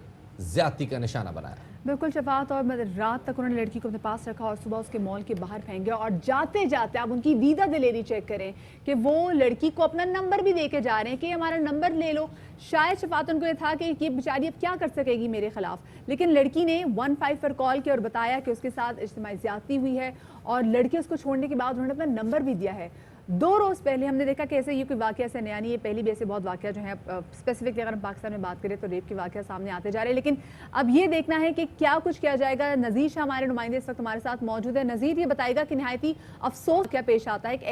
زیادتی کا نشانہ بنایا. بالکل شفاعت, اور رات تک انہوں نے لڑکی کو اپنے پاس رکھا اور صبح اس کے مال کے باہر پھینک گیا. اور جاتے جاتے آپ ان کی ویزا دلیری چیک کریں کہ وہ لڑکی کو اپنا نمبر بھی دے کے جا رہے ہیں کہ ہمارا نمبر لے لو. شاید شفاعت ان کو یہ تھا کہ یہ بیچاری اب کیا کر سکے گی میرے خلاف, لیکن لڑکی نے 15 پر کال کیا اور بتایا کہ اس کے ساتھ اجتماعی زیادتی ہوئی ہے, اور لڑکی اس کو چھوڑنے کے بعد انہوں نے اپنا نمبر بھی دیا ہے. 2 روز پہلے ہم نے دیکھا کہ ایسے یہ کوئی واقعہ ایسا نیا نہیں ہے, پہلی بھی ایسے بہت واقعہ جو ہیں اسپیسیفکلی اگر ہم پاکستان میں بات کریں تو ریپ کے واقعہ سامنے آتے جا رہے ہیں, لیکن اب یہ دیکھنا ہے کہ کیا کچھ کیا جائے گا. نذیر شاہ ہمارے نمائندے اس وقت ہمارے ساتھ موجود ہے. نذیر, یہ بتائے گا کہ نہایتی افسوس کیا پیش آتا ہے ایک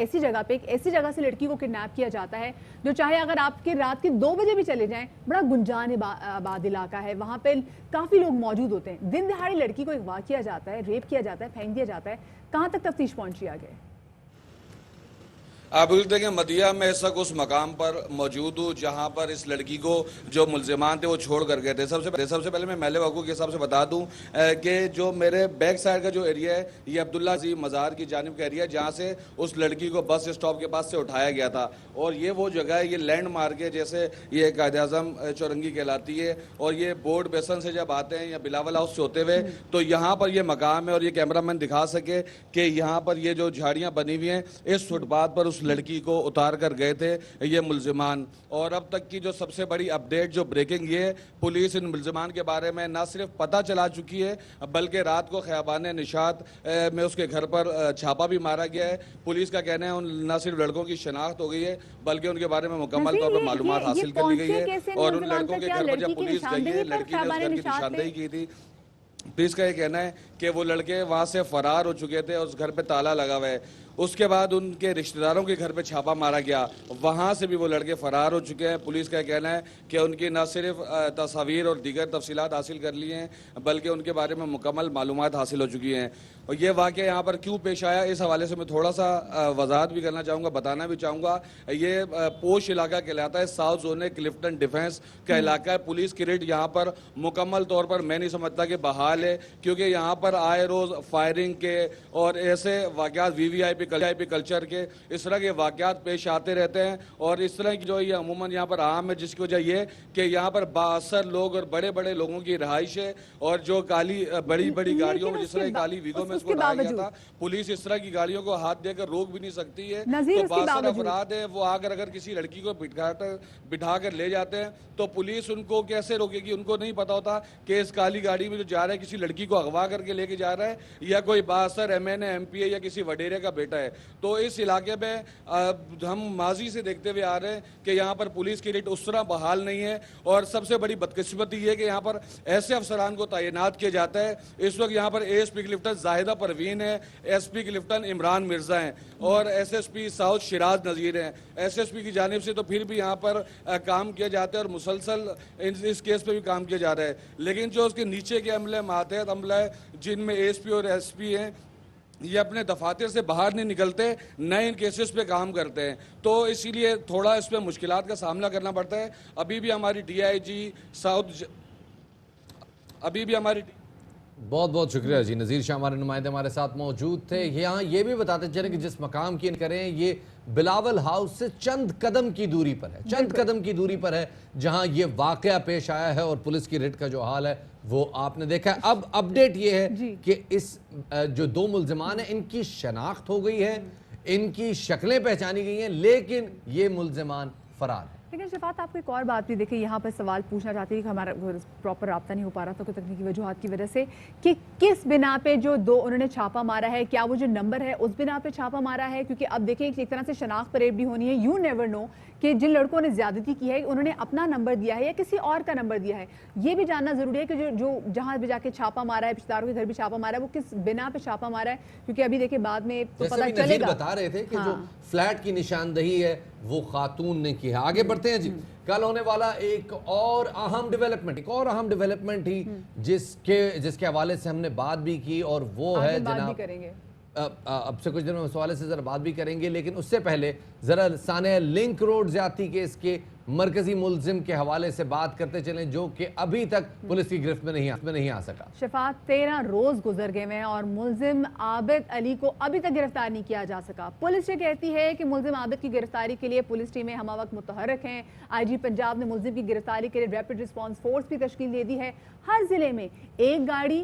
ایسی جگہ سے لڑکی کو کڈنیپ کیا جاتا ہے جو چاہے اگر آپ کے رات کے 2 بجے بھی چلے جائیں, بڑا گنجان آباد علاقہ ہے, وہاں پہ کافی لوگ موجود ہوتے ہیں, دن دہاڑی لڑکی کو اغوا کیا جاتا ہے, ریپ کیا جاتا ہے, پھینک دیا جاتا ہے. کہاں تک تفتیش پہنچی آگے؟ آپ بالکل دیکھیں, مدیہ میں اس وقت اس مقام پر موجود ہوں جہاں پر اس لڑکی کو جو ملزمان تھے وہ چھوڑ کر گئے تھے. سب سے پہلے میں محلِ وقوع کے حساب سے بتا دوں کہ جو میرے بیک سائڈ کا جو ایریا ہے یہ عبداللہ عظیم مزار کی جانب کا ایریا ہے جہاں سے اس لڑکی کو بس اسٹاپ کے پاس سے اٹھایا گیا تھا. اور یہ وہ جگہ ہے, یہ لینڈ مارک ہے, جیسے یہ قائد اعظم چورنگی کہلاتی ہے, اور یہ بورڈ بیسن سے جب آتے ہیں یا بلاول ہاؤس سے ہوتے ہوئے تو یہاں پر یہ مقام ہے. اور یہ کیمرہ مین دکھا سکے کہ یہاں پر یہ جو جھاڑیاں بنی ہوئی ہیں اس فٹ پاتھ پر اس لڑکی کو اتار کر گئے تھے یہ ملزمان. اور اب تک کی جو سب سے بڑی اپڈیٹ جو بریکنگ یہ ہے, پولیس ان ملزمان کے بارے میں نہ صرف پتہ چلا چکی ہے بلکہ رات کو خیابان نشاط میں اس کے گھر پر چھاپا بھی مارا گیا ہے. پولیس کا کہنا ہے نہ صرف لڑکوں کی شناخت ہو گئی ہے بلکہ ان کے بارے میں مکمل طور پر معلومات حاصل کر لی گئی ہے. اور ان لڑکوں کے گھر پر جب پولیس گئی ہے, لڑکی نے اس گھر کی نشاندہی کی تھی. پولیس کا یہ کہنا ہے کہ وہ لڑکے وہاں سے فرار ہو چکے تھے, اس گھر پہ تالا لگا ہوا ہے. اس کے بعد ان کے رشتہ داروں کے گھر پہ چھاپا مارا گیا, وہاں سے بھی وہ لڑکے فرار ہو چکے ہیں. پولیس کا کہنا ہے کہ ان کی نہ صرف تصاویر اور دیگر تفصیلات حاصل کر لی ہیں بلکہ ان کے بارے میں مکمل معلومات حاصل ہو چکی ہیں. اور یہ واقعہ یہاں پر کیوں پیش آیا, اس حوالے سے میں تھوڑا سا وضاحت بھی کرنا چاہوں گا, بتانا بھی چاہوں گا. یہ پوش علاقہ کہلاتا ہے, ساؤتھ زون کلفٹن ڈیفنس کا علاقہ ہے. پولیس کی ریڈ یہاں پر مکمل طور پر میں نہیں سمجھتا کہ بحال ہے, کیونکہ یہاں پر آئے روز فائرنگ کے اور ایسے واقعات وی آئی پی کلچر کے اس طرح کے واقعات پیش آتے رہتے ہیں. اور اس طرح کی جو یہ عموماً یہاں پر عام ہے, جس کی وجہ یہ کہ یہاں پر بااثر لوگ اور بڑے بڑے لوگوں کی رہائش ہے. اور جو کالی بڑی گاڑیوں میں, جس طرح کالی ویگو میں اس کو اٹھایا گیا تھا, پولیس اس طرح کی گاڑیوں کو ہاتھ دے کر روک بھی نہیں سکتی ہے. تو بااثر افراد ہیں, وہ آ کر اگر کسی لڑکی کو بٹھا کر لے جاتے ہیں تو پولیس ان کو کیسے روکے گی؟ ان کو نہیں پتا ہوتا کہ اس کالی گاڑی میں جو جا رہا ہے کسی لڑکی کو اغوا کر کے لے کے جا رہا ہے یا کوئی بااثر M N A M P A یا کسی وڈیرے کا بیٹا ہے. تو اس علاقے میں ہم ماضی سے دیکھتے ہوئے آ رہے ہیں کہ یہاں پر پولیس کی ریٹ اس طرح بحال نہیں ہے. اور سب سے بڑی بدقسمتی یہ ہے کہ یہاں پر ایسے افسران کو تعینات کیا جاتا ہے. اس وقت یہاں پر A S P Clifton Zahida Parveen ہے, S P Clifton Imran Mirza ہیں, اور S S P south Shiraz Nazir ہیں. ایس ایس پی کی جانب سے تو پھر بھی یہاں پر کام کیا جاتا ہے اور مسلسل اس کیس پہ بھی کام کیا جا رہا ہے. لیکن جو اس کے نیچے کے عملے, ماتحت عملہ ہے, جن میں ایس پی اور ایس پی ہیں, یہ اپنے دفاتر سے باہر نہیں نکلتے, نئے ان کیسز پہ کام کرتے ہیں. تو اسی لیے تھوڑا اس پہ مشکلات کا سامنا کرنا پڑتا ہے. ابھی بھی ہماری ڈی آئی جی ساؤتھ بہت بہت شکریہ جی. نذیر شاہ ہمارے نمائندے ہمارے ساتھ موجود تھے. یہاں یہ بھی بتاتے چلیں کہ جس مقام کی کریں یہ بلاول ہاؤس سے چند قدم کی دوری پر ہے, جہاں یہ واقعہ پیش آیا ہے. اور پولیس کی ریڈ کا جو حال ہے وہ آپ نے دیکھا ہے. اب اپڈیٹ یہ ہے کہ اس جو 2 ملزمان ہیں ان کی شناخت ہو گئی ہے, ان کی شکلیں پہچانی گئی ہیں, لیکن یہ ملزمان فرار ہیں. لیکن شفاعت, آپ کو ایک اور بات بھی دیکھیں, یہاں پر سوال پوچھنا چاہتی ہے کہ ہمارا پراپر رابطہ نہیں ہو پا رہا تھا کوئی تکنیکی وجوہات کی وجہ سے, کہ کس بنا پہ جو 2 انہوں نے چھاپا مارا ہے, کیا وہ جو نمبر ہے اس بنا پہ چھاپا مارا ہے؟ کیونکہ اب دیکھیں ایک طرح سے شناخت پریڈ بھی ہونی ہے. یو نیور نو کہ جن لڑکوں نے زیادتی کی ہے انہوں نے اپنا نمبر دیا ہے یا کسی اور کا نمبر دیا ہے. یہ بھی جاننا ضروری ہے کہ جو جہاں بھی جا کے چھاپا مارا ہے, رشتہ داروں کے گھر بھی چھاپا مارا ہے, وہ کس بنا پہ چھاپا مارا ہے. کیونکہ ابھی دیکھیں بعد میں تو پتہ چلے گا. بتا رہے تھے کہ جو فلیٹ کی نشاندہی ہے وہ خاتون نے کی ہے. آگے بڑھتے ہیں جی. کل ہونے والا ایک اور اہم ڈیولپمنٹ ہی جس کے حوالے سے ہم نے بات بھی کی, اور وہ ہے جناب اب سے کچھ دن میں اس حوالے سے ذرا بات بھی کریں گے. لیکن اس سے پہلے ذرا سانحہ لنک روڈ زیادتی کیس کے مرکزی ملزم کے حوالے سے بات کرتے چلیں, جو کہ ابھی تک پولیس کی گرفت میں نہیں آ سکا. شفاعت 13 روز گزر گئے ہیں اور ملزم عابد علی کو ابھی تک گرفتار نہیں کیا جا سکا. پولیس یہ کہتی ہے کہ ملزم عابد کی گرفتاری کے لیے پولیس ٹیمیں ہمہ وقت متحرک ہیں. آئی جی پنجاب نے ملزم کی گرفتاری کے لیے ریپڈ رسپانس فورس بھی تشکیل دے دی ہے. ہر ضلع میں ایک گاڑی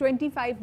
25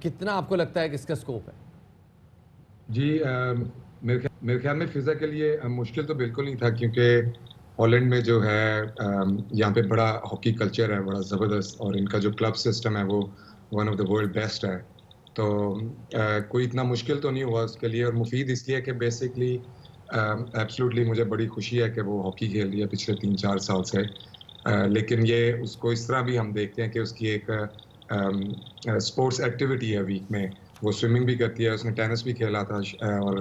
کتنا آپ کو لگتا ہے کہ اس کا اسکوپ ہے؟ جی میرے خیال میں فضا کے لیے مشکل تو بالکل نہیں تھا، کیونکہ ہالینڈ میں جو ہے یہاں پہ بڑا ہاکی کلچر ہے، بڑا زبردست، اور ان کا جو کلب سسٹم ہے وہ one of the world best ہے. تو کوئی اتنا مشکل تو نہیں ہوا اس کے لیے. اور مفید اس لیے کہ بیسکلی ایبسلوٹلی مجھے بڑی خوشی ہے کہ وہ ہاکی کھیل رہی ہے پچھلے 3-4 سال سے. لیکن یہ اس کو اس طرح بھی ہم دیکھتے ہیں کہ اس کی ایک اسپورٹس ایکٹیویٹی ہے ویک میں. وہ سوئمنگ بھی کرتی ہے، اس نے ٹینس بھی کھیلا تھا، اور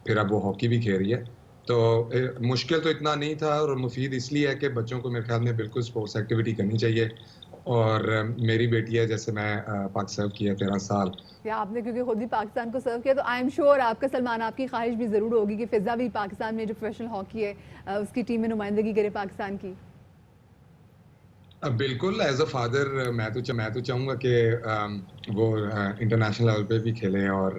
پھر اب وہ ہاکی بھی کھیل رہی ہے. تو مشکل تو اتنا نہیں تھا، اور مفید اس لیے ہے کہ بچوں کو میرے خیال میں بالکل اسپورٹس ایکٹیویٹی کرنی چاہیے. اور میری بیٹی ہے، جیسے میں پاک سرو کی ہے 13 سال. آپ نے کیونکہ خود بھی پاکستان کو سرو کیا، تو آئی ایم شیور آپ کا سلمان آپ کی خواہش بھی ضرور ہوگی کہ فضا بھی پاکستان میں جو پروفیشنل ہاکی ہے اس کی ٹیم میں نمائندگی کرے پاکستان کی. بالکل، ایز اے فادر میں تو چاہوں گا کہ وہ انٹرنیشنل لیول پہ بھی کھیلے. اور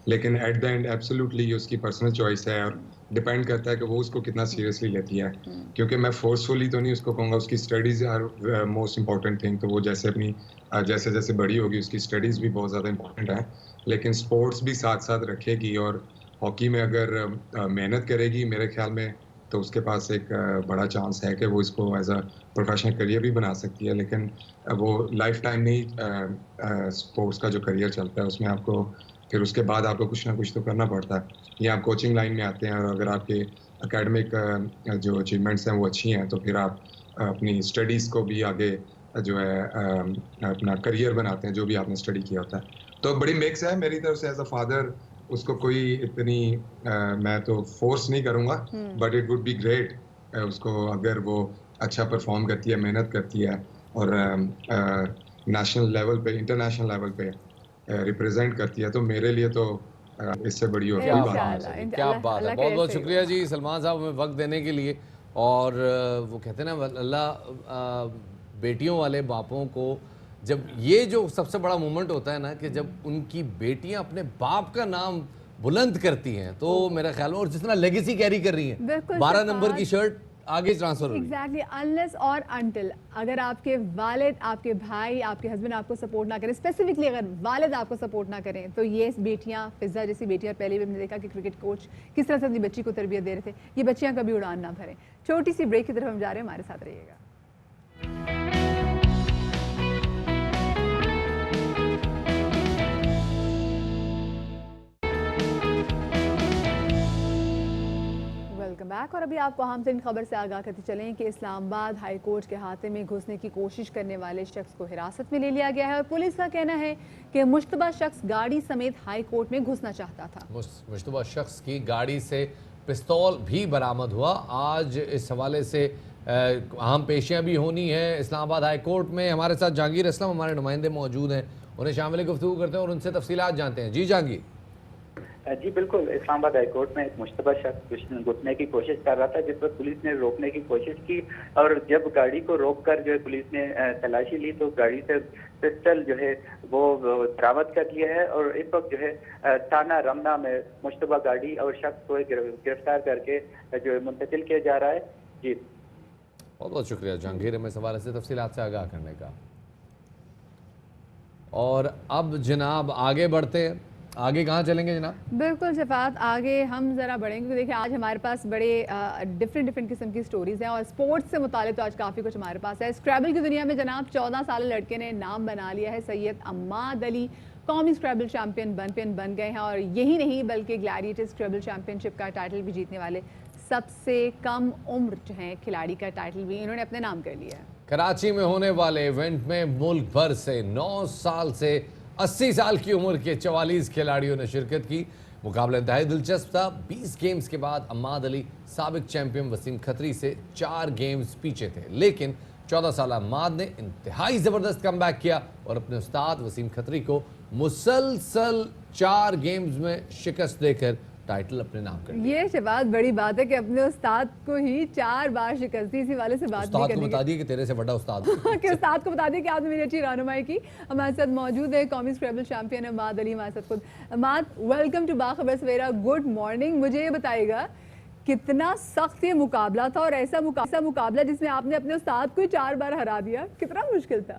لیکن ایٹ دا اینڈ ایبسلیوٹلی اس کی پرسنل چوائس ہے، اور ڈپینڈ کرتا ہے کہ وہ اس کو کتنا سیریسلی لیتی ہے. کیونکہ میں فورسفلی تو نہیں اس کو کہوں گا، اس کی studies are most important thing. تو وہ جیسے بڑی ہوگی اس کی اسٹڈیز بھی بہت زیادہ امپورٹنٹ ہے، لیکن اسپورٹس بھی ساتھ ساتھ رکھے گی. اور ہاکی میں اگر محنت کرے گی میرے خیال میں تو اس کے پاس ایک بڑا چانس ہے کہ وہ اس کو ایز اے پروفیشنل کریئر بھی بنا سکتی ہے. لیکن وہ لائف ٹائم نہیں اسپورٹس کا جو کریئر چلتا ہے اس میں آپ کو پھر اس کے بعد آپ کو کچھ نہ کچھ تو کرنا پڑتا ہے. یا آپ کوچنگ لائن میں آتے ہیں، اور اگر آپ کے اکیڈمک جو اچیومنٹس ہیں وہ اچھی ہیں تو پھر آپ اپنی اسٹڈیز کو بھی آگے جو ہے اپنا کریئر بناتے ہیں، جو بھی آپ نے اسٹڈی کیا ہوتا ہے. تو بڑی مکس ہے. میری طرف سے ایز اے فادر اس کو کوئی اتنی میں تو فورس نہیں کروں گا، but it would be great اس کو اگر وہ اچھا پرفارم کرتی ہے، محنت کرتی ہے، اور نیشنل لیول پہ انٹرنیشنل لیول پہ ریپرزینٹ کرتی ہے. تو میرے لیے تو اس سے بڑی اور کوئی بات نہیں. کیا بات ہے. بہت بہت شکریہ جی سلمان صاحب ہمیں وقت دینے کے لیے. اور وہ کہتے ہیں نا اللہ بیٹیوں والے باپوں کو جب یہ جو سب سے بڑا مومنٹ ہوتا ہے نا کہ جب ان کی بیٹیاں اپنے باپ کا نام بلند کرتی ہیں تو میرا خیال میں، اور جس طرح لیگیسی کیری کر رہی ہیں، 12 نمبر کی شرٹ آگے ٹرانسفر ہو رہی ہے. ایگزیکٹلی، انلیس اور انٹل اگر آپ کے والد، آپ کے بھائی، آپ کے ہسبینڈ آپ کو سپورٹ نہ کریں، اسپیسیفکلی اگر والد آپ کو سپورٹ نہ کریں، تو یہ بیٹیاں، فضا جیسی بیٹیاں، پہلے بھی ہم نے دیکھا کہ کرکٹ کوچ کس طرح سے اپنی بچی کو تربیت دے رہے تھے، یہ بچیاں کبھی اڑان نہ بھریں. چھوٹی سی بریک کی طرف ہم جا رہے ہیں، ہمارے ساتھ رہیے گا. Welcome back. اور ابھی آپ کو اہم ترین خبر سے آگاہ کرتے چلیں کہ اسلام آباد ہائی کورٹ کے احاطے میں گھسنے کی کوشش کرنے والے شخص کو حراست میں لے لیا گیا ہے، اور پولیس کا کہنا ہے کہ مشتبہ شخص گاڑی سمیت ہائی کورٹ میں گھسنا چاہتا تھا. مشتبہ شخص کی گاڑی سے پستول بھی برآمد ہوا. آج اس حوالے سے اہم پیشیاں بھی ہونی ہیں اسلام آباد ہائی کورٹ میں. ہمارے ساتھ جہانگیر اسلم ہمارے نمائندے موجود ہیں، انہیں شامل گفتگو کرتے ہیں اور ان سے تفصیلات جانتے ہیں. جی جہانگیر. جی بالکل، اسلام آباد ہائی کورٹ میں ایک مشتبہ شخص گھسنے کی کوشش کر رہا تھا، جس پر پولیس نے روکنے کی کوشش کی، اور جب گاڑی کو روک کر جو ہے پولیس نے تلاشی لی تو گاڑی سے پسٹل جو ہے وہ برآمد کر لیا ہے. اور اس وقت جو ہے تھانہ رمنا میں مشتبہ گاڑی اور شخص کو گرفتار کر کے جو ہے منتقل کیا جا رہا ہے. جی بہت بہت شکریہ جہانگیر ہمیں اس حوالے سے تفصیلات سے آگاہ کرنے کا. اور اب جناب آگے بڑھتے ہیں. آگے کہاں چلیں گے جناب؟ بالکل شفاعت، آگے ہم ذرا بڑھیں گے. دیکھیں آج ہمارے پاس بڑے ڈفرینٹ قسم کی سٹوریز ہیں، اور سپورٹس سے متعلق تو آج کافی کچھ ہمارے پاس ہے. اسکریبل کی دنیا میں جناب 14 سالہ لڑکے نے نام بنا لیا ہے. سید عماد علی قومی اسکریبل چیمپئن بن گئے ہیں، اور یہی نہیں بلکہ گلیڈیٹر اسکریبل چیمپئن شپ کا ٹائٹل بھی جیتنے والے سب سے کم عمر جو ہیں کھلاڑی کا ٹائٹل بھی انہوں نے اپنے نام کر لیا ہے. کراچی میں ہونے والے ایونٹ میں ملک بھر سے 9 سال سے 80 سال کی عمر کے 44 کھلاڑیوں نے شرکت کی. مقابلہ انتہائی دلچسپ تھا. 20 گیمز کے بعد عماد علی سابق چیمپئن وسیم کھتری سے 4 گیمز پیچھے تھے، لیکن 14 سالہ عماد نے انتہائی زبردست کم بیک کیا اور اپنے استاد وسیم کھتری کو مسلسل 4 گیمز میں شکست دے کر ٹائٹل اپنے نام کر لیا. یہ شفاعت بڑی بات ہے کہ اپنے استاد کو ہی 4 بار شکست دی. اسی والے سے بات استاد کو بتا دیا کہ تیرے سے بڑا استاد کہ استاد کو بتا دیا کہ آپ نے میری اچھی رہنمائی کی. ہمارے ساتھ موجود ہے قومی اسکریبل چیمپئن عماد علی ہمارے ساتھ خود. عماد، ویلکم ٹو باخبر سویرا. Good morning. مجھے یہ بتائے گا کتنا سخت یہ مقابلہ تھا، اور ایسا مقابلہ جس میں آپ نے اپنے استاد کو 4 بار ہرا دیا، کتنا مشکل تھا؟